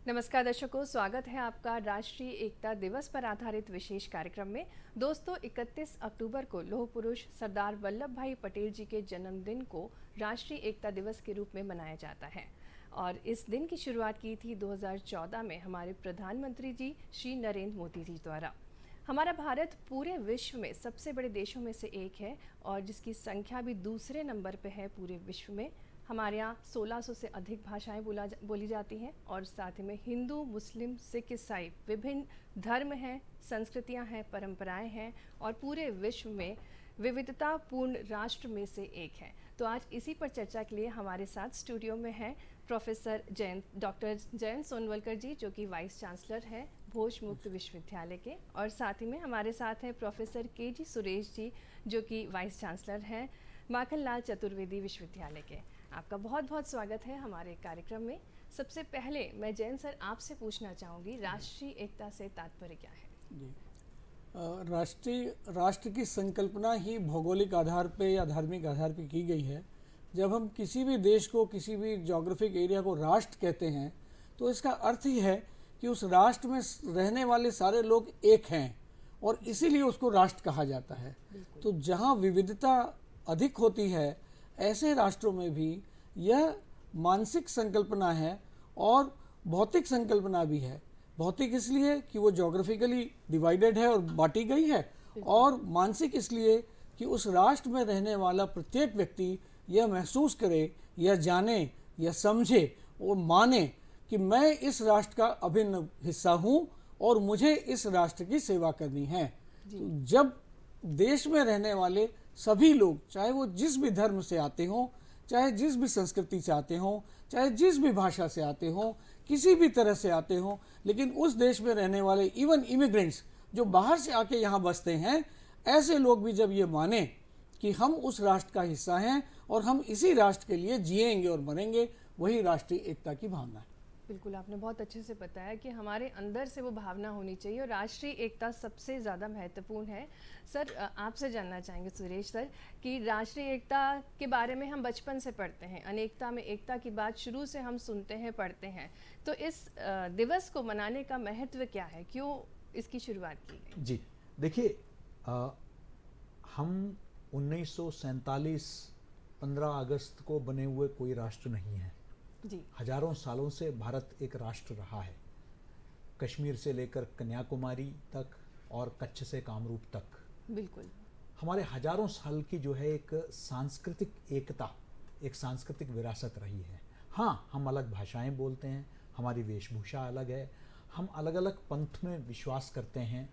नमस्कार दर्शकों, स्वागत है आपका राष्ट्रीय एकता दिवस पर आधारित विशेष कार्यक्रम में। दोस्तों, 31 अक्टूबर को लौह पुरुष सरदार वल्लभ भाई पटेल जी के जन्मदिन को राष्ट्रीय एकता दिवस के रूप में मनाया जाता है और इस दिन की शुरुआत की थी 2014 में हमारे प्रधानमंत्री जी श्री नरेंद्र मोदी जी द्वारा। हमारा भारत पूरे विश्व में सबसे बड़े देशों में से एक है और जिसकी संख्या भी दूसरे नंबर पे है पूरे विश्व में। हमारे यहाँ 1600 से अधिक भाषाएं बोली जाती हैं और साथ ही में हिंदू, मुस्लिम, सिख, ईसाई विभिन्न धर्म हैं, संस्कृतियां हैं, परंपराएं हैं और पूरे विश्व में विविधतापूर्ण राष्ट्र में से एक है। तो आज इसी पर चर्चा के लिए हमारे साथ स्टूडियो में हैं प्रोफेसर डॉक्टर जयंत सोनवलकर जी, जो कि वाइस चांसलर हैं भोज मुक्त विश्वविद्यालय के, और साथ ही में हमारे साथ हैं प्रोफेसर के.जी. सुरेश जी, जो कि वाइस चांसलर हैं माखनलाल चतुर्वेदी विश्वविद्यालय के। आपका बहुत बहुत स्वागत है हमारे कार्यक्रम में। सबसे पहले मैं जैन सर आपसे पूछना चाहूँगी, राष्ट्रीय एकता से तात्पर्य क्या है? जी, राष्ट्र की संकल्पना ही भौगोलिक आधार पे या धार्मिक आधार पे की गई है। जब हम किसी भी देश को, किसी भी ज्योग्राफिक एरिया को राष्ट्र कहते हैं तो इसका अर्थ ही है कि उस राष्ट्र में रहने वाले सारे लोग एक हैं और इसीलिए उसको राष्ट्र कहा जाता है। तो जहाँ विविधता अधिक होती है ऐसे राष्ट्रों में भी यह मानसिक संकल्पना है और भौतिक संकल्पना भी है। भौतिक इसलिए कि वो ज्योग्राफिकली डिवाइडेड है और बांटी गई है, और मानसिक इसलिए कि उस राष्ट्र में रहने वाला प्रत्येक व्यक्ति यह महसूस करे, यह जाने, यह समझे और माने कि मैं इस राष्ट्र का अभिन्न हिस्सा हूँ और मुझे इस राष्ट्र की सेवा करनी है। तो जब देश में रहने वाले सभी लोग, चाहे वो जिस भी धर्म से आते हों, चाहे जिस भी संस्कृति से आते हों, चाहे जिस भी भाषा से आते हों, किसी भी तरह से आते हों, लेकिन उस देश में रहने वाले इवन इमिग्रेंट्स जो बाहर से आके यहाँ बसते हैं, ऐसे लोग भी जब ये माने कि हम उस राष्ट्र का हिस्सा हैं और हम इसी राष्ट्र के लिए जिएंगे और मरेंगे, वही राष्ट्रीय एकता की भावना है। बिल्कुल, आपने बहुत अच्छे से बताया कि हमारे अंदर से वो भावना होनी चाहिए और राष्ट्रीय एकता सबसे ज़्यादा महत्वपूर्ण है। सर, आपसे जानना चाहेंगे सुरेश सर कि राष्ट्रीय एकता के बारे में हम बचपन से पढ़ते हैं, अनेकता में एकता की बात शुरू से हम सुनते हैं, पढ़ते हैं। तो इस दिवस को मनाने का महत्व क्या है, क्यों इसकी शुरुआत की गई? जी देखिए, हम 1947 15 अगस्त को बने हुए कोई राष्ट्र नहीं है जी। हजारों सालों से भारत एक राष्ट्र रहा है, कश्मीर से लेकर कन्याकुमारी तक और कच्छ से कामरूप तक। बिल्कुल, हमारे हजारों साल की जो है एक सांस्कृतिक एकता, एक सांस्कृतिक विरासत रही है। हाँ, हम अलग भाषाएं बोलते हैं, हमारी वेशभूषा अलग है, हम अलग अलग पंथ में विश्वास करते हैं,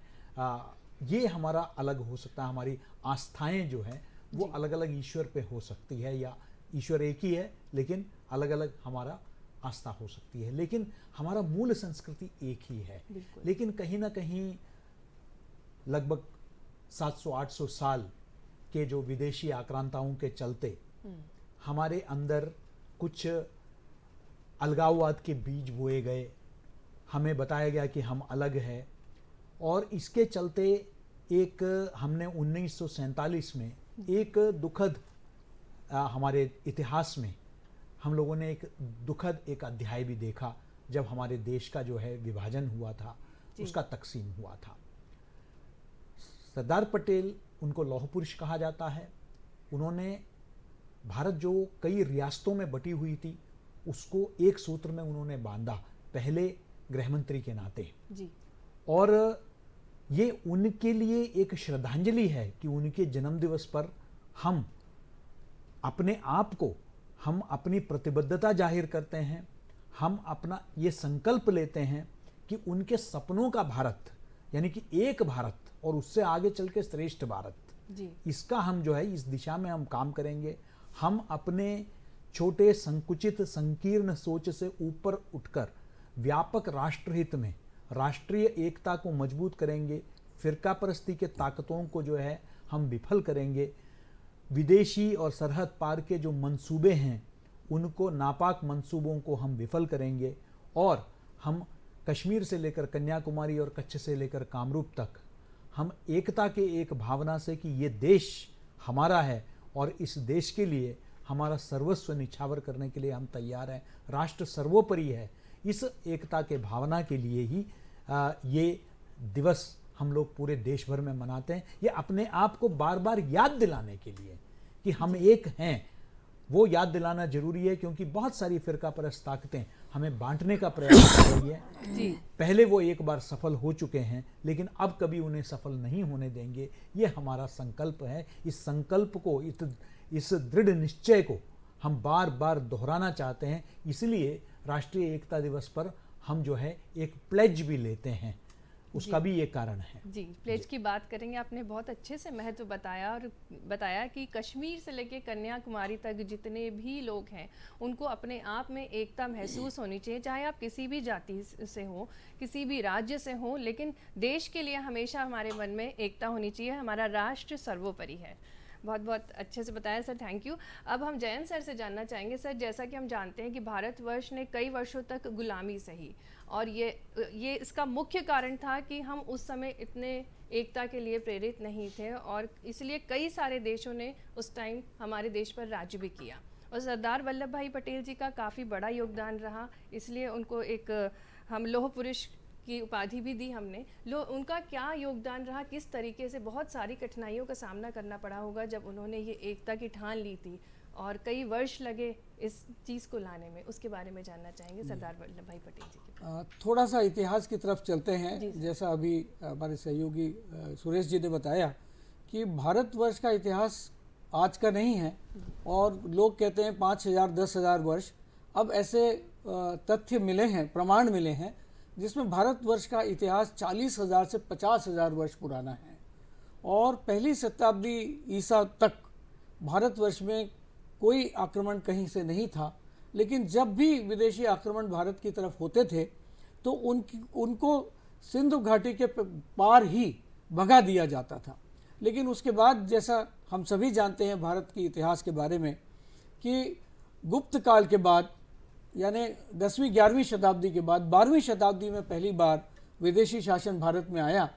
ये हमारा अलग हो सकता है, हमारी आस्थाएं जो है वो अलग अलग ईश्वर पे हो सकती है, या ईश्वर एक ही है लेकिन अलग अलग हमारा आस्था हो सकती है, लेकिन हमारा मूल संस्कृति एक ही है। लेकिन कहीं ना कहीं लगभग 700-800 साल के जो विदेशी आक्रांताओं के चलते हमारे अंदर कुछ अलगाववाद के बीज बोए गए, हमें बताया गया कि हम अलग है, और इसके चलते एक हमने 1947 में एक दुखद हमारे इतिहास में हम लोगों ने एक दुखद एक अध्याय भी देखा, जब हमारे देश का जो है विभाजन हुआ था, उसका तकसीम हुआ था। सरदार पटेल, उनको लौह पुरुष कहा जाता है, उन्होंने भारत जो कई रियासतों में बटी हुई थी उसको एक सूत्र में उन्होंने बांधा, पहले गृहमंत्री के नाते जी। और ये उनके लिए एक श्रद्धांजलि है कि उनके जन्मदिवस पर हम अपने आप को, हम अपनी प्रतिबद्धता जाहिर करते हैं, हम अपना ये संकल्प लेते हैं कि उनके सपनों का भारत, यानी कि एक भारत और उससे आगे चल के श्रेष्ठ भारत जी। इसका हम जो है इस दिशा में हम काम करेंगे। हम अपने छोटे संकुचित संकीर्ण सोच से ऊपर उठकर व्यापक राष्ट्रहित में राष्ट्रीय एकता को मजबूत करेंगे, फिरका परस्ती के ताकतों को जो है हम विफल करेंगे, विदेशी और सरहद पार के जो मंसूबे हैं उनको, नापाक मंसूबों को हम विफल करेंगे, और हम कश्मीर से लेकर कन्याकुमारी और कच्छ से लेकर कामरूप तक हम एकता के एक भावना से कि ये देश हमारा है और इस देश के लिए हमारा सर्वस्व निछावर करने के लिए हम तैयार हैं, राष्ट्र सर्वोपरि है, इस एकता के भावना के लिए ही ये दिवस हम लोग पूरे देश भर में मनाते हैं। ये अपने आप को बार बार याद दिलाने के लिए कि हम एक हैं, वो याद दिलाना जरूरी है, क्योंकि बहुत सारी फिरका परस्त ताकतें हमें बांटने का प्रयास कर रही है। जी। पहले वो एक बार सफल हो चुके हैं, लेकिन अब कभी उन्हें सफल नहीं होने देंगे। ये हमारा संकल्प है। इस संकल्प को, इस दृढ़ निश्चय को हम बार बार दोहराना चाहते हैं। इसलिए राष्ट्रीय एकता दिवस पर हम जो है एक प्लेज भी लेते हैं, उसका भी ये कारण है। जी, प्लेज की बात करेंगे। आपने बहुत अच्छे से महत्व बताया और बताया कि कश्मीर से लेकर कन्याकुमारी तक जितने भी लोग हैं उनको अपने आप में एकता महसूस होनी चाहिए, चाहे आप किसी भी जाति से हो, किसी भी राज्य से हो, लेकिन देश के लिए हमेशा हमारे मन में एकता होनी चाहिए। हमारा राष्ट्र सर्वोपरि है। बहुत बहुत अच्छे से बताया सर, थैंक यू। अब हम जयंत सर से जानना चाहेंगे। सर, जैसा कि हम जानते हैं कि भारतवर्ष ने कई वर्षों तक गुलामी सही, और ये इसका मुख्य कारण था कि हम उस समय इतने एकता के लिए प्रेरित नहीं थे, और इसलिए कई सारे देशों ने उस टाइम हमारे देश पर राज्य भी किया, और सरदार वल्लभ भाई पटेल जी का काफ़ी बड़ा योगदान रहा, इसलिए उनको एक हम लौह पुरुष की उपाधि भी दी हमने। उनका क्या योगदान रहा, किस तरीके से बहुत सारी कठिनाइयों का सामना करना पड़ा होगा जब उन्होंने ये एकता की ठान ली थी, और कई वर्ष लगे इस चीज़ को लाने में, उसके बारे में जानना चाहेंगे सरदार वल्लभ भाई पटेल जी के। थोड़ा सा इतिहास की तरफ चलते हैं। जैसा अभी हमारे सहयोगी सुरेश जी ने बताया कि भारतवर्ष का इतिहास आज का नहीं है, और लोग कहते हैं 5000 10,000 वर्ष। अब ऐसे तथ्य मिले हैं, प्रमाण मिले हैं, जिसमें भारतवर्ष का इतिहास 40,000 से 50,000 वर्ष पुराना है, और पहली शताब्दी ईसा तक भारतवर्ष में कोई आक्रमण कहीं से नहीं था। लेकिन जब भी विदेशी आक्रमण भारत की तरफ होते थे तो उनको सिंधु घाटी के पार ही भगा दिया जाता था। लेकिन उसके बाद, जैसा हम सभी जानते हैं भारत के इतिहास के बारे में, कि गुप्त काल के बाद, यानी 10वीं 11वीं शताब्दी के बाद 12वीं शताब्दी में पहली बार विदेशी शासन भारत में आया,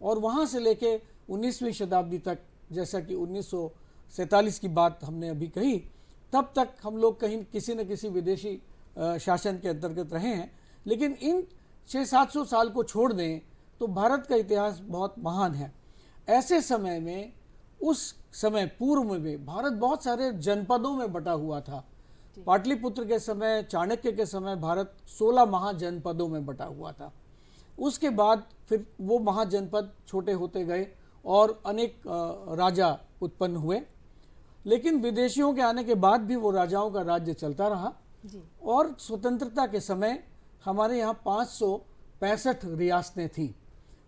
और वहाँ से लेके 19वीं शताब्दी तक, जैसा कि 1947 की बात हमने अभी कही, तब तक हम लोग कहीं किसी न किसी विदेशी शासन के अंतर्गत रहे हैं। लेकिन इन 600-700 साल को छोड़ दें तो भारत का इतिहास बहुत महान है। ऐसे समय में, उस समय पूर्व में भारत बहुत सारे जनपदों में बटा हुआ था। पाटलिपुत्र के समय, चाणक्य के समय भारत 16 महाजनपदों में बटा हुआ था। उसके बाद फिर वो महाजनपद छोटे होते गए और अनेक राजा उत्पन्न हुए, लेकिन विदेशियों के आने के बाद भी वो राजाओं का राज्य चलता रहा। और स्वतंत्रता के समय हमारे यहाँ 565 रियासतें थीं।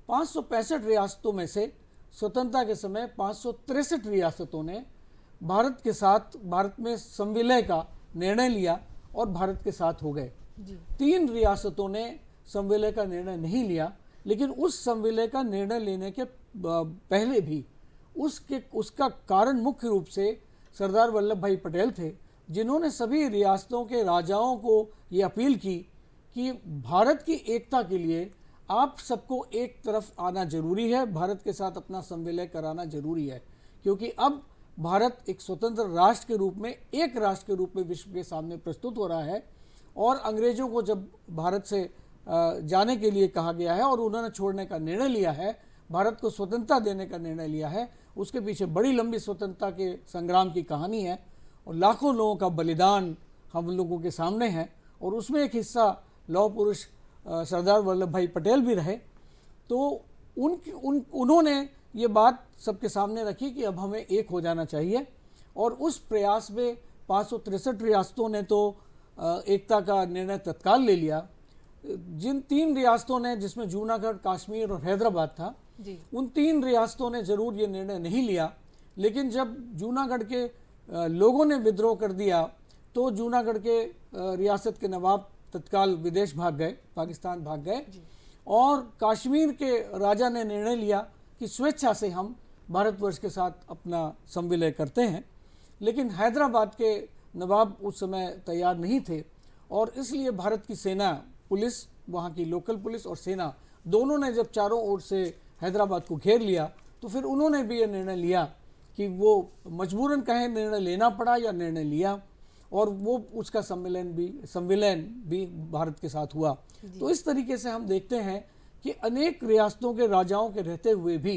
565 रियासतों में से स्वतंत्रता के समय 563 रियासतों ने भारत के साथ, भारत में संविलय का निर्णय लिया और भारत के साथ हो गए। 3 रियासतों ने संविलय का निर्णय नहीं लिया, लेकिन उस संविलय का निर्णय लेने के पहले भी उसका कारण मुख्य रूप से सरदार वल्लभ भाई पटेल थे, जिन्होंने सभी रियासतों के राजाओं को ये अपील की कि भारत की एकता के लिए आप सबको एक तरफ आना जरूरी है, भारत के साथ अपना संविलय कराना जरूरी है, क्योंकि अब भारत एक स्वतंत्र राष्ट्र के रूप में, एक राष्ट्र के रूप में विश्व के सामने प्रस्तुत हो रहा है। और अंग्रेजों को जब भारत से जाने के लिए कहा गया है और उन्होंने छोड़ने का निर्णय लिया है, भारत को स्वतंत्रता देने का निर्णय लिया है, उसके पीछे बड़ी लंबी स्वतंत्रता के संग्राम की कहानी है, और लाखों लोगों का बलिदान हम लोगों के सामने है, और उसमें एक हिस्सा लौह पुरुष सरदार वल्लभ भाई पटेल भी रहे। तो उन्होंने ये बात सबके सामने रखी कि अब हमें एक हो जाना चाहिए, और उस प्रयास में 563 रियासतों ने तो एकता का निर्णय तत्काल ले लिया। जिन 3 रियासतों ने, जिसमें जूनागढ़, कश्मीर और हैदराबाद था, उन 3 रियासतों ने जरूर ये निर्णय नहीं लिया। लेकिन जब जूनागढ़ के लोगों ने विद्रोह कर दिया तो जूनागढ़ के रियासत के नवाब तत्काल विदेश भाग गए, पाकिस्तान भाग गए, और कश्मीर के राजा ने निर्णय लिया कि स्वेच्छा से हम भारतवर्ष के साथ अपना संविलय करते हैं। लेकिन हैदराबाद के नवाब उस समय तैयार नहीं थे, और इसलिए भारत की सेना, पुलिस, वहाँ की लोकल पुलिस और सेना, दोनों ने जब चारों ओर से हैदराबाद को घेर लिया, तो फिर उन्होंने भी ये निर्णय लिया कि वो मजबूरन कहें निर्णय लेना पड़ा या निर्णय लिया, और वो उसका संविलियन भी भारत के साथ हुआ। तो इस तरीके से हम देखते हैं कि अनेक रियासतों के राजाओं के रहते हुए भी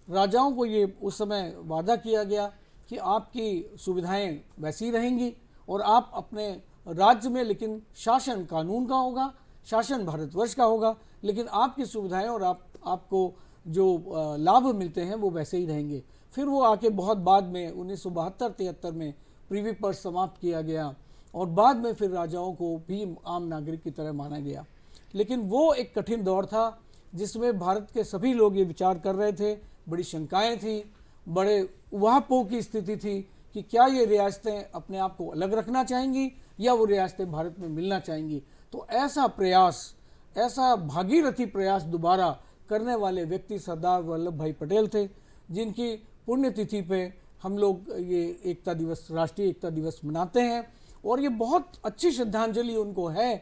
राजाओं को ये उस समय वादा किया गया कि आपकी सुविधाएं वैसी रहेंगी और आप अपने राज्य में, लेकिन शासन कानून का होगा, शासन भारतवर्ष का होगा, लेकिन आपकी सुविधाएं और आपको जो लाभ मिलते हैं वो वैसे ही रहेंगे। फिर वो आके बहुत बाद में 1972-73 में प्रिवी पर्स समाप्त किया गया और बाद में फिर राजाओं को भी आम नागरिक की तरह माना गया। लेकिन वो एक कठिन दौर था जिसमें भारत के सभी लोग ये विचार कर रहे थे, बड़ी शंकाएं थी, बड़े उहापोह की स्थिति थी कि क्या ये रियासतें अपने आप को अलग रखना चाहेंगी या वो रियासतें भारत में मिलना चाहेंगी। तो ऐसा प्रयास, ऐसा भागीरथी प्रयास दोबारा करने वाले व्यक्ति सरदार वल्लभ भाई पटेल थे, जिनकी पुण्यतिथि पे हम लोग ये एकता दिवस, राष्ट्रीय एकता दिवस मनाते हैं। और ये बहुत अच्छी श्रद्धांजलि उनको है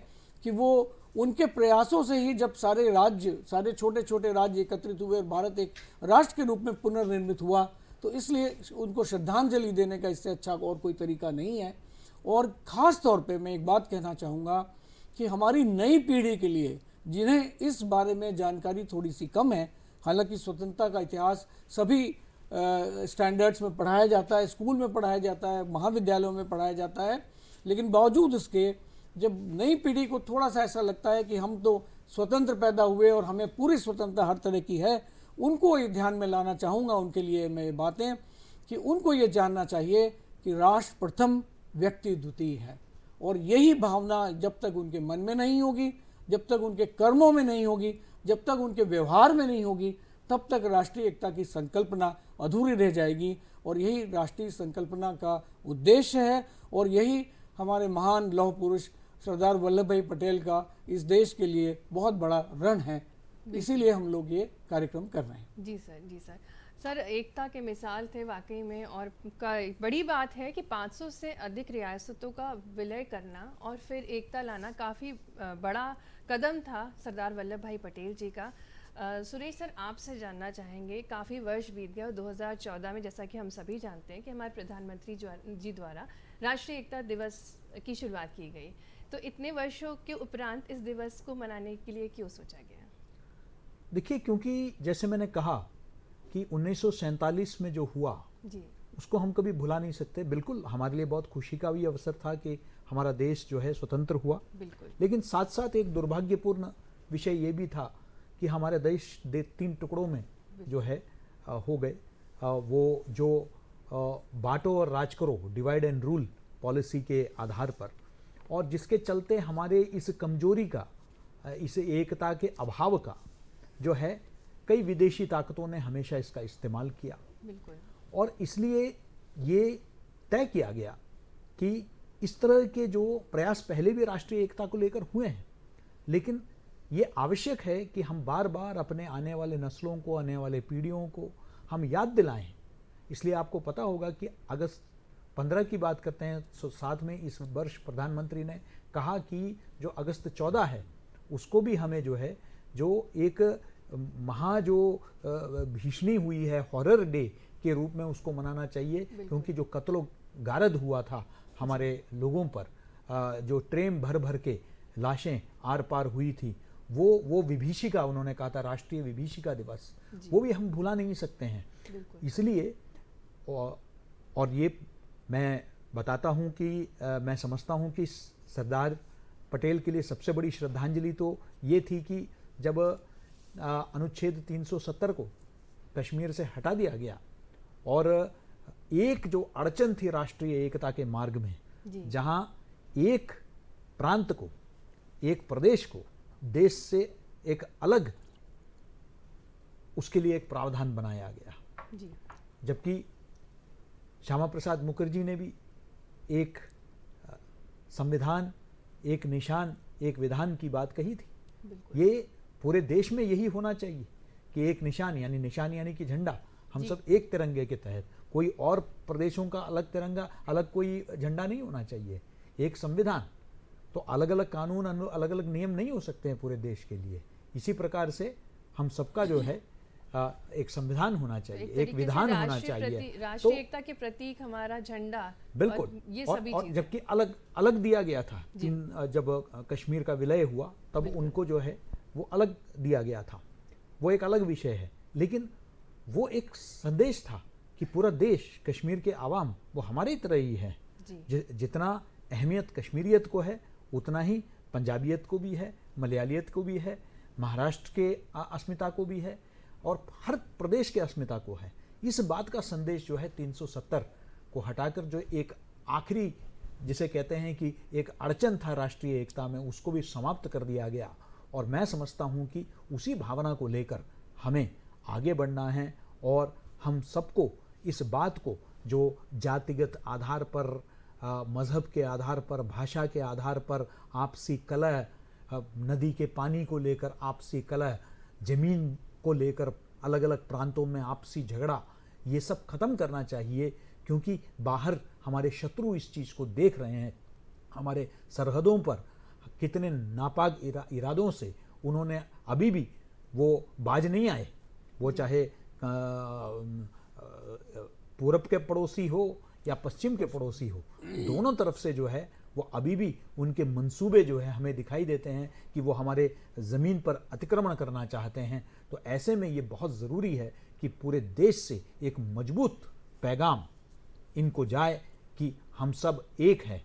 कि वो उनके प्रयासों से ही जब सारे राज्य, सारे छोटे छोटे राज्य एकत्रित हुए और भारत एक राष्ट्र के रूप में पुनर्निर्मित हुआ, तो इसलिए उनको श्रद्धांजलि देने का इससे अच्छा और कोई तरीका नहीं है। और ख़ास तौर पे मैं एक बात कहना चाहूँगा कि हमारी नई पीढ़ी के लिए, जिन्हें इस बारे में जानकारी थोड़ी सी कम है, हालांकि स्वतंत्रता का इतिहास सभी स्टैंडर्ड्स में पढ़ाया जाता है, स्कूल में पढ़ाया जाता है, महाविद्यालयों में पढ़ाया जाता है, लेकिन बावजूद उसके जब नई पीढ़ी को थोड़ा सा ऐसा लगता है कि हम तो स्वतंत्र पैदा हुए और हमें पूरी स्वतंत्रता हर तरह की है, उनको ये ध्यान में लाना चाहूँगा उनके लिए मैं ये बातें कि उनको ये जानना चाहिए कि राष्ट्र प्रथम, व्यक्ति द्वितीय है। और यही भावना जब तक उनके मन में नहीं होगी, जब तक उनके कर्मों में नहीं होगी, जब तक उनके व्यवहार में नहीं होगी, तब तक राष्ट्रीय एकता की संकल्पना अधूरी रह जाएगी। और यही राष्ट्रीय संकल्पना का उद्देश्य है और यही हमारे महान लौह पुरुष सरदार वल्लभ भाई पटेल का इस देश के लिए बहुत बड़ा ऋण है। इसीलिए हम लोग ये कार्यक्रम कर रहे हैं। जी सर, जी सर। सर, एकता के मिसाल थे वाकई में, और बड़ी बात है कि 500 से अधिक रियासतों का विलय करना और फिर एकता लाना काफ़ी बड़ा कदम था सरदार वल्लभ भाई पटेल जी का। सुरेश सर, आपसे जानना चाहेंगे, काफ़ी वर्ष बीत गया और 2014 में जैसा कि हम सभी जानते हैं कि हमारे प्रधानमंत्री जी द्वारा राष्ट्रीय एकता दिवस की शुरुआत की गई, तो इतने वर्षों के उपरांत इस दिवस को मनाने के लिए क्यों सोचा गया? देखिए, क्योंकि जैसे मैंने कहा कि 1947 में जो हुआ जी, उसको हम कभी भुला नहीं सकते। बिल्कुल हमारे लिए बहुत खुशी का भी अवसर था कि हमारा देश जो है स्वतंत्र हुआ, बिल्कुल। लेकिन साथ साथ एक दुर्भाग्यपूर्ण विषय ये भी था कि हमारे देश 3 टुकड़ों में जो है हो गए। वो जो बांटो और राज करो, डिवाइड एंड रूल पॉलिसी के आधार पर, और जिसके चलते हमारे इस कमजोरी का, इस एकता के अभाव का जो है, कई विदेशी ताकतों ने हमेशा इसका इस्तेमाल किया। बिल्कुल। और इसलिए ये तय किया गया कि इस तरह के जो प्रयास पहले भी राष्ट्रीय एकता को लेकर हुए हैं, लेकिन ये आवश्यक है कि हम बार बार अपने आने वाले नस्लों को, आने वाले पीढ़ियों को हम याद दिलाएं। इसलिए आपको पता होगा कि अगस्त 15 की बात करते हैं, तो साथ में इस वर्ष प्रधानमंत्री ने कहा कि जो अगस्त 14 है उसको भी हमें जो है, जो एक जो भीषणी हुई है, हॉरर डे के रूप में उसको मनाना चाहिए, क्योंकि जो कत्लो गारद हुआ था हमारे लोगों पर, जो ट्रेन भर भर के लाशें आर पार हुई थी, वो विभीषिका, उन्होंने कहा था राष्ट्रीय विभीषिका दिवस, वो भी हम भुला नहीं सकते हैं। इसलिए और ये मैं बताता हूँ कि मैं समझता हूँ कि सरदार पटेल के लिए सबसे बड़ी श्रद्धांजलि तो ये थी कि जब अनुच्छेद 370 को कश्मीर से हटा दिया गया और एक जो अड़चन थी राष्ट्रीय एकता के मार्ग में, जहां एक प्रांत को, एक प्रदेश को देश से एक अलग, उसके लिए एक प्रावधान बनाया गया। जबकि श्यामा प्रसाद मुखर्जी ने भी एक संविधान, एक निशान, एक विधान की बात कही थी। ये पूरे देश में यही होना चाहिए कि एक निशान यानी कि झंडा, हम सब एक तिरंगे के तहत, कोई और प्रदेशों का अलग तिरंगा, अलग कोई झंडा नहीं होना चाहिए। एक संविधान, तो अलग अलग कानून, अलग अलग नियम नहीं हो सकते हैं पूरे देश के लिए। इसी प्रकार से हम सबका जो है एक संविधान होना चाहिए, एक तरीके से विधान होना चाहिए। राष्ट्रीय एकता के प्रतीक हमारा झंडा, बिल्कुल, और ये और, सभी और चीजें। जबकि अलग अलग दिया गया था जब कश्मीर का विलय हुआ तब उनको जो है वो अलग दिया गया था, वो एक अलग विषय है, लेकिन वो एक संदेश था कि पूरा देश, कश्मीर के आवाम वो हमारी तरह ही है। जितना अहमियत कश्मीरियत को है उतना ही पंजाबियत को भी है, मलयालियत को भी है, महाराष्ट्र के अस्मिता को भी है, और हर प्रदेश के अस्मिता को है। इस बात का संदेश जो है 370 को हटाकर जो एक आखिरी, जिसे कहते हैं कि एक अड़चन था राष्ट्रीय एकता में, उसको भी समाप्त कर दिया गया। और मैं समझता हूँ कि उसी भावना को लेकर हमें आगे बढ़ना है, और हम सबको इस बात को जो जातिगत आधार पर, मज़हब के आधार पर, भाषा के आधार पर आपसी कलह, नदी के पानी को लेकर आपसी कलह, ज़मीन को लेकर अलग अलग प्रांतों में आपसी झगड़ा, ये सब खत्म करना चाहिए, क्योंकि बाहर हमारे शत्रु इस चीज़ को देख रहे हैं। हमारे सरहदों पर कितने नापाक इरादों से उन्होंने अभी भी वो बाज नहीं आए, वो चाहे पूरब के पड़ोसी हो या पश्चिम के पड़ोसी हो, दोनों तरफ से जो है वो अभी भी उनके मंसूबे जो है हमें दिखाई देते हैं कि वो हमारे ज़मीन पर अतिक्रमण करना चाहते हैं। तो ऐसे में ये बहुत ज़रूरी है कि पूरे देश से एक मजबूत पैगाम इनको जाए कि हम सब एक हैं।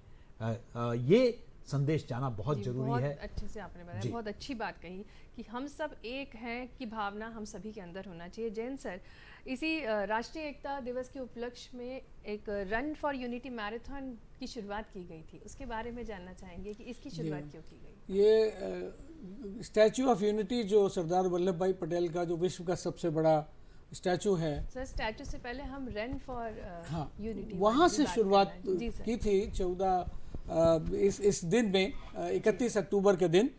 ये संदेश जाना बहुत जरूरी है। बहुत अच्छे से आपने बताया, बहुत अच्छी बात कही कि हम सब एक हैं की भावना हम सभी के अंदर होना चाहिए। जैन सर, इसी राष्ट्रीय एकता दिवस के उपलक्ष्य में एक रन फॉर यूनिटी मैराथन की शुरुआत की गई थी, उसके बारे में जानना चाहेंगे कि इसकी शुरुआत क्यों की गई? ये स्टैचू ऑफ यूनिटी जो सरदार वल्लभ भाई पटेल का जो विश्व का सबसे बड़ा स्टैचू है, सर स्टैचू से पहले हम रन फॉर यूनिटी वहाँ से शुरुआत की थी इस दिन में 31 अक्टूबर के दिन।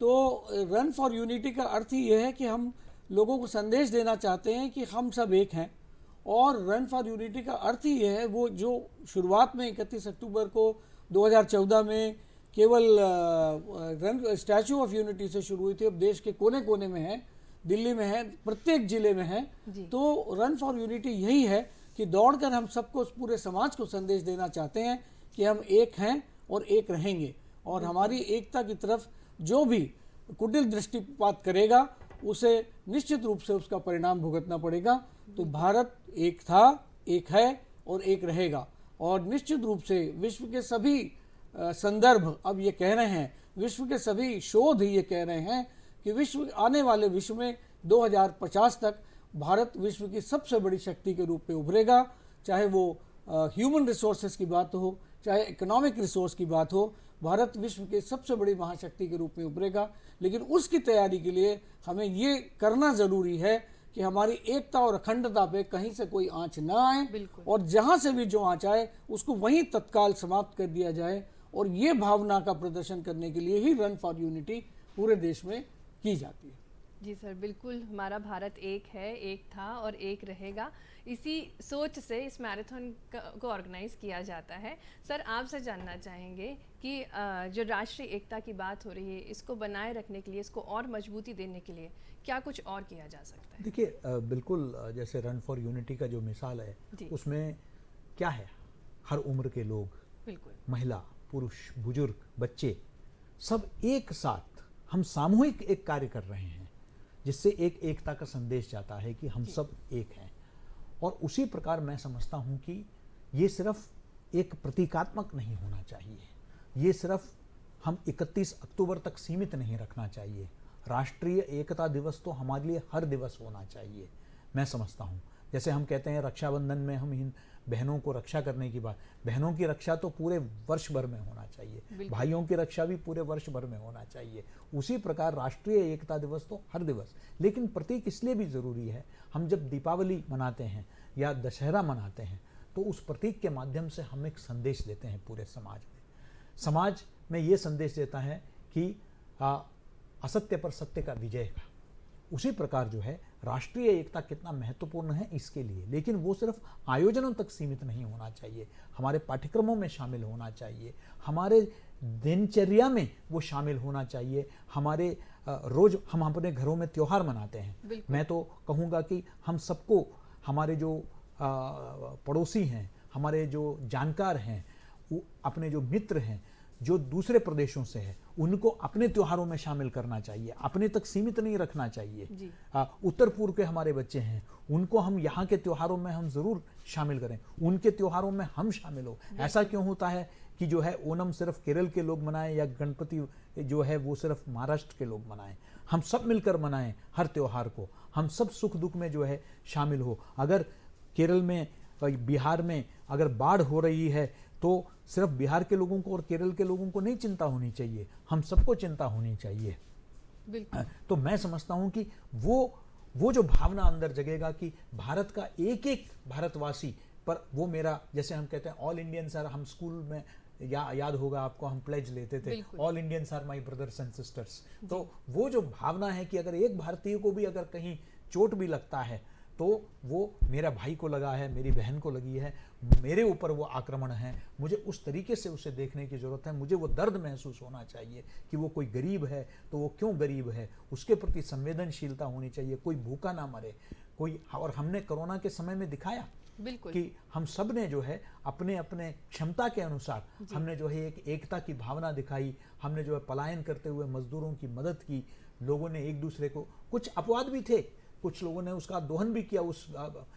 तो रन फॉर यूनिटी का अर्थ ही यह है कि हम लोगों को संदेश देना चाहते हैं कि हम सब एक हैं। और रन फॉर यूनिटी का अर्थ ही यह है, वो जो शुरुआत में 31 अक्टूबर को 2014 में केवल रन स्टैचू ऑफ यूनिटी से शुरू हुई थी, अब देश के कोने कोने में है, दिल्ली में है, प्रत्येक जिले में है। तो रन फॉर यूनिटी यही है कि दौड़कर हम सबको, पूरे समाज को संदेश देना चाहते हैं कि हम एक हैं और एक रहेंगे, और हमारी एकता की तरफ जो भी कुटिल दृष्टिपात करेगा उसे निश्चित रूप से उसका परिणाम भुगतना पड़ेगा। तो भारत एक था, एक है और एक रहेगा। और निश्चित रूप से विश्व के सभी संदर्भ अब ये कह रहे हैं, विश्व के सभी शोध ये कह रहे हैं कि विश्व आने वाले विश्व में 2050 तक भारत विश्व की सबसे बड़ी शक्ति के रूप में उभरेगा। चाहे वो ह्यूमन रिसोर्सेज की बात हो, चाहे इकोनॉमिक रिसोर्स की बात हो, भारत विश्व के सबसे बड़ी महाशक्ति के रूप में उभरेगा। लेकिन उसकी तैयारी के लिए हमें ये करना ज़रूरी है कि हमारी एकता और अखंडता पे कहीं से कोई आंच ना आए, और जहाँ से भी जो आंच आए उसको वहीं तत्काल समाप्त कर दिया जाए। और ये भावना का प्रदर्शन करने के लिए ही रन फॉर यूनिटी पूरे देश में की जाती है। जी सर, बिल्कुल, हमारा भारत एक है, एक था और एक रहेगा। इसी सोच से इस मैराथन को ऑर्गेनाइज किया जाता है। सर, आपसे जानना चाहेंगे कि जो राष्ट्रीय एकता की बात हो रही है, इसको बनाए रखने के लिए, इसको और मजबूती देने के लिए क्या कुछ और किया जा सकता है? देखिए, बिल्कुल, जैसे रन फॉर यूनिटी का जो मिसाल है, उसमें क्या है, हर उम्र के लोग, बिल्कुल, महिला, पुरुष, बुजुर्ग, बच्चे, सब एक साथ हम सामूहिक एक कार्य कर रहे हैं, जिससे एक एकता का संदेश जाता है कि हम सब एक हैं। और उसी प्रकार मैं समझता हूँ कि ये सिर्फ एक प्रतीकात्मक नहीं होना चाहिए, ये सिर्फ हम 31 अक्टूबर तक सीमित नहीं रखना चाहिए। राष्ट्रीय एकता दिवस तो हमारे लिए हर दिवस होना चाहिए, मैं समझता हूँ। जैसे हम कहते हैं रक्षाबंधन में हम इन बहनों को रक्षा करने की बात, बहनों की रक्षा तो पूरे वर्ष भर में होना चाहिए, भाइयों की रक्षा भी पूरे वर्ष भर में होना चाहिए। उसी प्रकार राष्ट्रीय एकता दिवस तो हर दिवस, लेकिन प्रतीक इसलिए भी ज़रूरी है। हम जब दीपावली मनाते हैं या दशहरा मनाते हैं तो उस प्रतीक के माध्यम से हम एक संदेश देते हैं पूरे समाज में। समाज में ये संदेश देता है कि असत्य पर सत्य का विजय का। उसी प्रकार जो है राष्ट्रीय एकता कितना महत्वपूर्ण है इसके लिए, लेकिन वो सिर्फ आयोजनों तक सीमित नहीं होना चाहिए, हमारे पाठ्यक्रमों में शामिल होना चाहिए, हमारे दिनचर्या में वो शामिल होना चाहिए, हमारे रोज हम अपने घरों में त्योहार मनाते हैं। मैं तो कहूँगा कि हम सबको, हमारे जो पड़ोसी हैं, हमारे जो जानकार हैं, अपने जो मित्र हैं जो दूसरे प्रदेशों से हैं, उनको अपने त्योहारों में शामिल करना चाहिए, अपने तक सीमित नहीं रखना चाहिए। उत्तर पूर्व के हमारे बच्चे हैं, उनको हम यहाँ के त्योहारों में हम जरूर शामिल करें, उनके त्योहारों में हम शामिल हो। ऐसा क्यों होता है कि जो है ओणम सिर्फ केरल के लोग मनाएं या गणपति जो है वो सिर्फ महाराष्ट्र के लोग मनाएं? हम सब मिलकर मनाएं हर त्योहार को, हम सब सुख दुख में जो है शामिल हो। अगर केरल में, बिहार में अगर बाढ़ हो रही है तो सिर्फ बिहार के लोगों को और केरल के लोगों को नहीं चिंता होनी चाहिए, हम सबको चिंता होनी चाहिए। तो मैं समझता हूं कि वो जो भावना अंदर जगेगा कि भारत का एक एक भारतवासी पर, वो मेरा, जैसे हम कहते हैं ऑल इंडियंस आर, हम स्कूल में याद होगा आपको, हम प्लेज लेते थे, all Indians are my brothers and sisters. तो वो जो भावना है कि अगर एक भारतीय को भी अगर कहीं चोट भी लगता है तो वो मेरा भाई को लगा है, मेरी बहन को लगी है, मेरे ऊपर वो आक्रमण है, मुझे उस तरीके से उसे देखने की ज़रूरत है, मुझे वो दर्द महसूस होना चाहिए कि वो कोई गरीब है तो वो क्यों गरीब है, उसके प्रति संवेदनशीलता होनी चाहिए, कोई भूखा ना मरे कोई। और हमने कोरोना के समय में दिखाया कि हम सब ने जो है अपने अपने क्षमता के अनुसार हमने जो है एक एकता की भावना दिखाई, हमने जो है पलायन करते हुए मजदूरों की मदद की, लोगों ने एक दूसरे को, कुछ अपवाद भी थे, कुछ लोगों ने उसका दोहन भी किया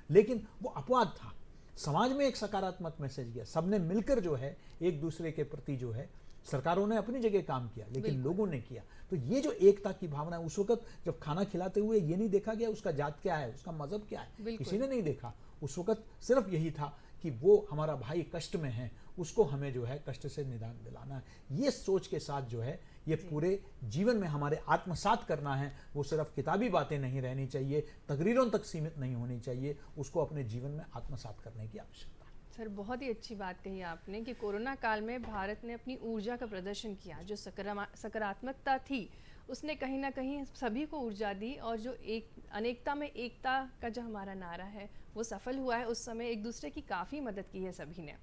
लेकिन वो अपवाद था, समाज में एक सकारात्मक मैसेज गया, सबने मिलकर जो है एक दूसरे के प्रति जो है, सरकारों ने अपनी जगह काम किया लेकिन लोगों ने किया। तो ये जो एकता की भावना है, उस वक्त जब खाना खिलाते हुए ये नहीं देखा गया उसका जात क्या है, उसका मजहब क्या है, किसी ने नहीं देखा। उस वक्त सिर्फ यही था कि वो हमारा भाई कष्ट में है, उसको हमें जो है कष्ट से निदान दिलाना है। ये सोच के साथ जो है ये पूरे जीवन में हमारे आत्मसात करना है। वो सिर्फ किताबी बातें नहीं रहनी चाहिए, तकरीरों तक सीमित नहीं होनी चाहिए, उसको अपने जीवन में आत्मसात करने की आवश्यकता है। सर, बहुत ही अच्छी बात कही आपने कि कोरोना काल में भारत ने अपनी ऊर्जा का प्रदर्शन किया, जो सकारात्मकता थी उसने कहीं ना कहीं सभी को ऊर्जा दी, और जो एक अनेकता में एकता का जो हमारा नारा है वो सफल हुआ है। उस समय एक दूसरे की काफ़ी मदद की है सभी ने।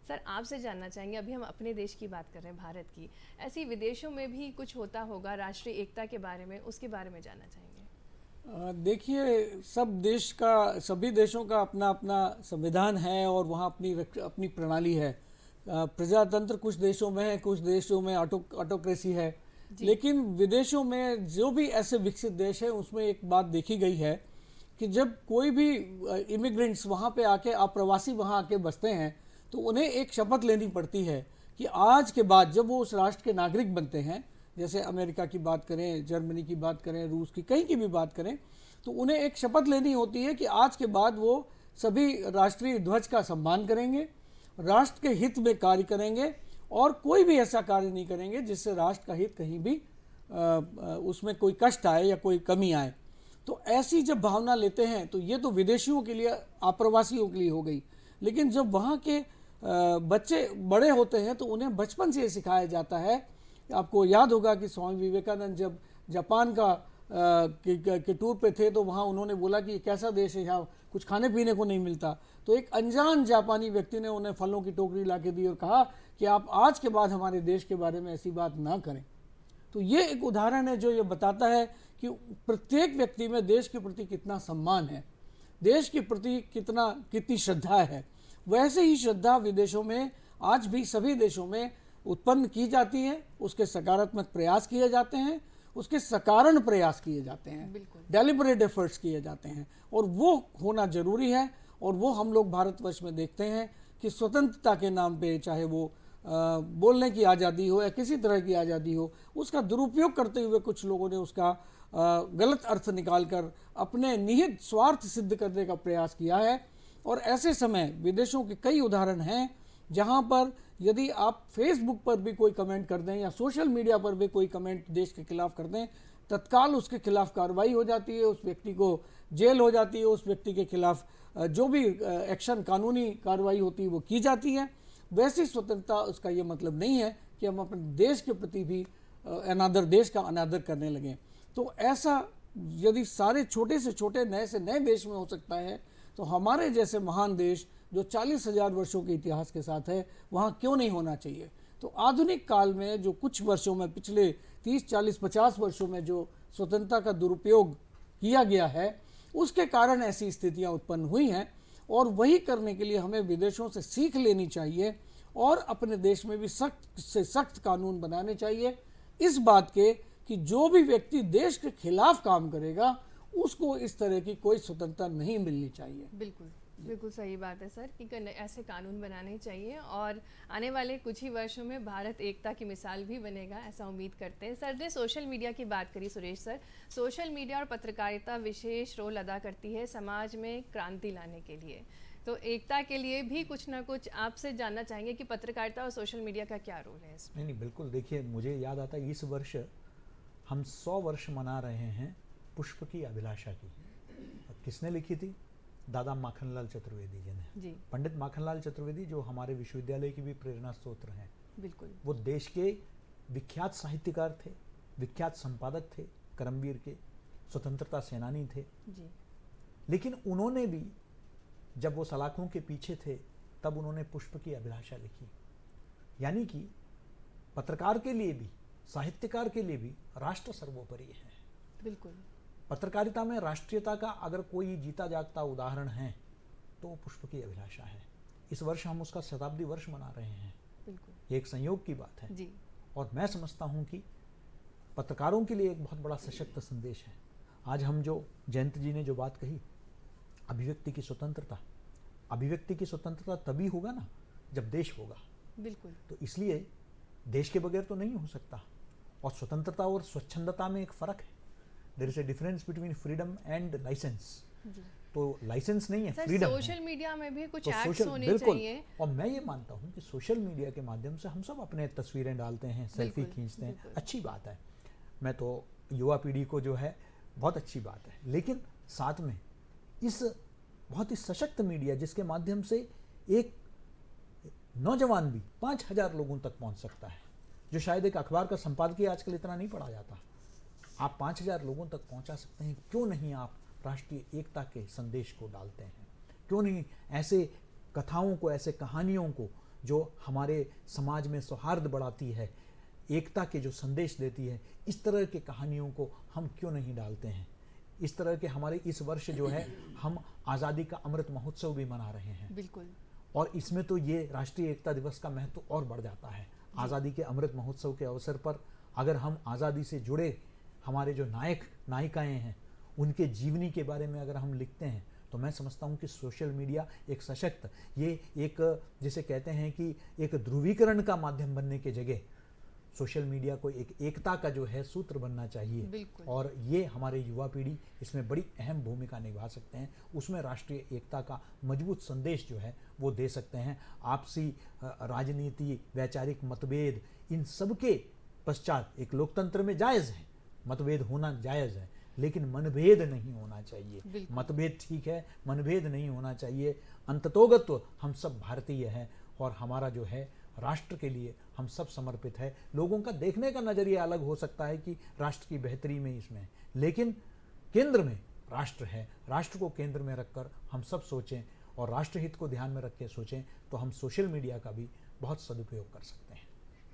सर, आपसे जानना चाहेंगे, अभी हम अपने देश की बात कर रहे हैं, भारत की, ऐसी विदेशों में भी कुछ होता होगा राष्ट्रीय एकता के बारे में, उसके बारे में जानना चाहेंगे। देखिए, सभी देशों का अपना अपना संविधान है और वहाँ अपनी प्रणाली है। प्रजातंत्र कुछ देशों में है, कुछ देशों में ऑटोक्रेसी है, लेकिन विदेशों में जो भी ऐसे विकसित देश है उसमें एक बात देखी गई है कि जब कोई भी इमिग्रेंट्स वहाँ पे आके, अप्रवासी वहाँ आके बसते हैं, तो उन्हें एक शपथ लेनी पड़ती है कि आज के बाद जब वो उस राष्ट्र के नागरिक बनते हैं, जैसे अमेरिका की बात करें, जर्मनी की बात करें, रूस की, कहीं की भी बात करें, तो उन्हें एक शपथ लेनी होती है कि आज के बाद वो सभी राष्ट्रीय ध्वज का सम्मान करेंगे, राष्ट्र के हित में कार्य करेंगे और कोई भी ऐसा कार्य नहीं करेंगे जिससे राष्ट्र का हित कहीं भी उसमें कोई कष्ट आए या कोई कमी आए। तो ऐसी जब भावना लेते हैं तो ये तो विदेशियों के लिए, अप्रवासियों के लिए हो गई, लेकिन जब वहाँ के बच्चे बड़े होते हैं तो उन्हें बचपन से ये सिखाया जाता है। आपको याद होगा कि स्वामी विवेकानंद जब जापान के टूर पे थे तो वहाँ उन्होंने बोला कि कैसा देश है, यहाँ कुछ खाने पीने को नहीं मिलता, तो एक अनजान जापानी व्यक्ति ने उन्हें फलों की टोकरी ला के दी और कहा कि आप आज के बाद हमारे देश के बारे में ऐसी बात ना करें। तो ये एक उदाहरण है जो ये बताता है कि प्रत्येक व्यक्ति में देश के प्रति कितना सम्मान है, देश के प्रति कितनी श्रद्धा है। वैसे ही श्रद्धा विदेशों में आज भी सभी देशों में उत्पन्न की जाती है, उसके सकारात्मक प्रयास किए जाते हैं, उसके सकारण प्रयास किए जाते हैं, डेलिबरेट एफर्ट्स किए जाते हैं, और वो होना जरूरी है। और वो हम लोग भारतवर्ष में देखते हैं कि स्वतंत्रता के नाम पे, चाहे वो बोलने की आज़ादी हो या किसी तरह की आज़ादी हो, उसका दुरुपयोग करते हुए कुछ लोगों ने उसका गलत अर्थ निकालकर अपने निहित स्वार्थ सिद्ध करने का प्रयास किया है। और ऐसे समय विदेशों के कई उदाहरण हैं जहां पर यदि आप फेसबुक पर भी कोई कमेंट कर दें या सोशल मीडिया पर भी कोई कमेंट देश के खिलाफ कर दें, तत्काल उसके खिलाफ कार्रवाई हो जाती है, उस व्यक्ति को जेल हो जाती है, उस व्यक्ति के खिलाफ जो भी एक्शन, कानूनी कार्रवाई होती है वो की जाती है। वैसी स्वतंत्रता, उसका ये मतलब नहीं है कि हम अपने देश के प्रति भी देश का अनादर करने लगें। तो ऐसा यदि सारे छोटे से छोटे, नए से नए देश में हो सकता है, तो हमारे जैसे महान देश जो 40,000 वर्षों के इतिहास के साथ है, वहाँ क्यों नहीं होना चाहिए। तो आधुनिक काल में जो कुछ वर्षों में, पिछले 30, 40, 50 वर्षों में जो स्वतंत्रता का दुरुपयोग किया गया है, उसके कारण ऐसी स्थितियां उत्पन्न हुई हैं। और वही करने के लिए हमें विदेशों से सीख लेनी चाहिए और अपने देश में भी सख्त से सख्त कानून बनाने चाहिए इस बात के कि जो भी व्यक्ति देश के खिलाफ काम करेगा उसको इस तरह की कोई स्वतंत्रता नहीं मिलनी चाहिए। बिल्कुल बिल्कुल सही बात है सर कि ऐसे कानून बनाने चाहिए और आने वाले कुछ ही वर्षों में भारत एकता की मिसाल भी बनेगा, ऐसा उम्मीद करते हैं। सर ने सोशल मीडिया की बात करी, सुरेश सर, सोशल मीडिया और पत्रकारिता विशेष रोल अदा करती है समाज में क्रांति लाने के लिए, तो एकता के लिए भी कुछ ना कुछ आपसे जानना चाहेंगे कि पत्रकारिता और सोशल मीडिया का क्या रोल है इसमें? नहीं, बिल्कुल। देखिए, मुझे याद आता है इस वर्ष हम 100 वर्ष मना रहे हैं पुष्प की अभिलाषा की। किसने लिखी थी? दादा माखनलाल चतुर्वेदी जी ने। जी। पंडित माखनलाल चतुर्वेदी जो हमारे विश्वविद्यालय की भी प्रेरणा स्रोत हैं। बिल्कुल। वो देश के विख्यात साहित्यकार थे, विख्यात संपादक थे, करमवीर के, स्वतंत्रता सेनानी थे। जी। लेकिन उन्होंने भी जब वो सलाखों के पीछे थे तब उन्होंने पुष्प की अभिलाषा लिखी। यानी कि पत्रकार के लिए भी, साहित्यकार के लिए भी राष्ट्र सर्वोपरि है। बिल्कुल। पत्रकारिता में राष्ट्रीयता का अगर कोई जीता जागता उदाहरण है तो वो पुष्प की अभिलाषा है। इस वर्ष हम उसका शताब्दी वर्ष मना रहे हैं। बिल्कुल। ये एक संयोग की बात है। जी। और मैं समझता हूँ कि पत्रकारों के लिए एक बहुत बड़ा सशक्त संदेश है। आज हम जो जयंत जी ने जो बात कही, अभिव्यक्ति की स्वतंत्रता, अभिव्यक्ति की स्वतंत्रता तभी होगा ना जब देश होगा। बिल्कुल। तो इसलिए देश के बगैर तो नहीं हो सकता। और स्वतंत्रता और स्वच्छंदता में एक फ़र्क है। There is a difference between freedom and licence. तो लाइसेंस नहीं है, फ्रीडम है। सोशल मीडिया में भी कुछ तो एक्ट्स सोशल, होने बिल्कुल। चाहिए। और मैं ये मानता हूँ कि सोशल मीडिया के माध्यम से हम सब अपने तस्वीरें डालते हैं, सेल्फी बिल्कुल, खींचते हैं, बिल्कुल। अच्छी बात है। मैं तो युवा पीढ़ी को जो है बहुत अच्छी बात है। लेकिन साथ में इस बहुत ही सशक्त मीडिया जिसके माध्यम से एक नौजवान भी 5000 लोगों तक पहुंच सकता है, जो शायद एक अखबार का संपादकीय आजकल इतना नहीं पढ़ा जाता, आप 5000 लोगों तक पहुंचा सकते हैं। क्यों नहीं आप राष्ट्रीय एकता के संदेश को डालते हैं? क्यों नहीं ऐसे कथाओं को, ऐसे कहानियों को जो हमारे समाज में सौहार्द बढ़ाती है, एकता के जो संदेश देती है, इस तरह की कहानियों को हम क्यों नहीं डालते हैं? इस तरह के हमारे इस वर्ष जो है हम आज़ादी का अमृत महोत्सव भी मना रहे हैं। बिल्कुल। और इसमें तो ये राष्ट्रीय एकता दिवस का महत्व और बढ़ जाता है। आज़ादी के अमृत महोत्सव के अवसर पर अगर हम आज़ादी से जुड़े हमारे जो नायक नायिकाएं हैं उनके जीवनी के बारे में अगर हम लिखते हैं तो मैं समझता हूँ कि सोशल मीडिया एक सशक्त, ये एक जिसे कहते हैं कि एक ध्रुवीकरण का माध्यम बनने के जगह सोशल मीडिया को एक एकता का जो है सूत्र बनना चाहिए। बिल्कुल। और ये हमारे युवा पीढ़ी इसमें बड़ी अहम भूमिका निभा सकते हैं। उसमें राष्ट्रीय एकता का मजबूत संदेश जो है वो दे सकते हैं। आपसी राजनीति, वैचारिक मतभेद, इन सब के पश्चात एक लोकतंत्र में जायज़ है, मतभेद होना जायज़ है, लेकिन मनभेद नहीं होना चाहिए। मतभेद ठीक है, मनभेद नहीं होना चाहिए। अंततोगत्व हम सब भारतीय हैं और हमारा जो है राष्ट्र के लिए हम सब समर्पित है। लोगों का देखने का नज़रिया अलग हो सकता है कि राष्ट्र की बेहतरी में इसमें, लेकिन केंद्र में राष्ट्र है। राष्ट्र को केंद्र में रखकर हम सब सोचें और राष्ट्रहित को ध्यान में रख के सोचें तो हम सोशल मीडिया का भी बहुत सदुपयोग कर सकते हैं।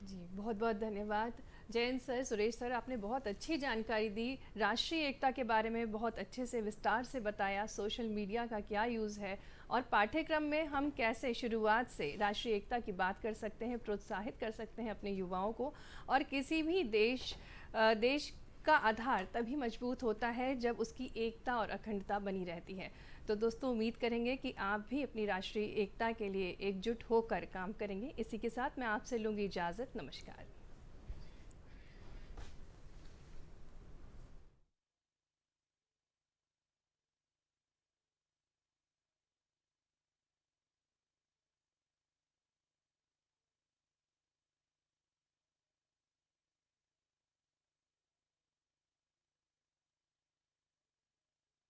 जी, बहुत बहुत धन्यवाद जयंत सर, सुरेश सर, आपने बहुत अच्छी जानकारी दी। राष्ट्रीय एकता के बारे में बहुत अच्छे से विस्तार से बताया, सोशल मीडिया का क्या यूज़ है और पाठ्यक्रम में हम कैसे शुरुआत से राष्ट्रीय एकता की बात कर सकते हैं, प्रोत्साहित कर सकते हैं अपने युवाओं को। और किसी भी देश का आधार तभी मजबूत होता है जब उसकी एकता और अखंडता बनी रहती है। तो दोस्तों, उम्मीद करेंगे कि आप भी अपनी राष्ट्रीय एकता के लिए एकजुट होकर काम करेंगे। इसी के साथ मैं आपसे लूँगी इजाज़त। नमस्कार।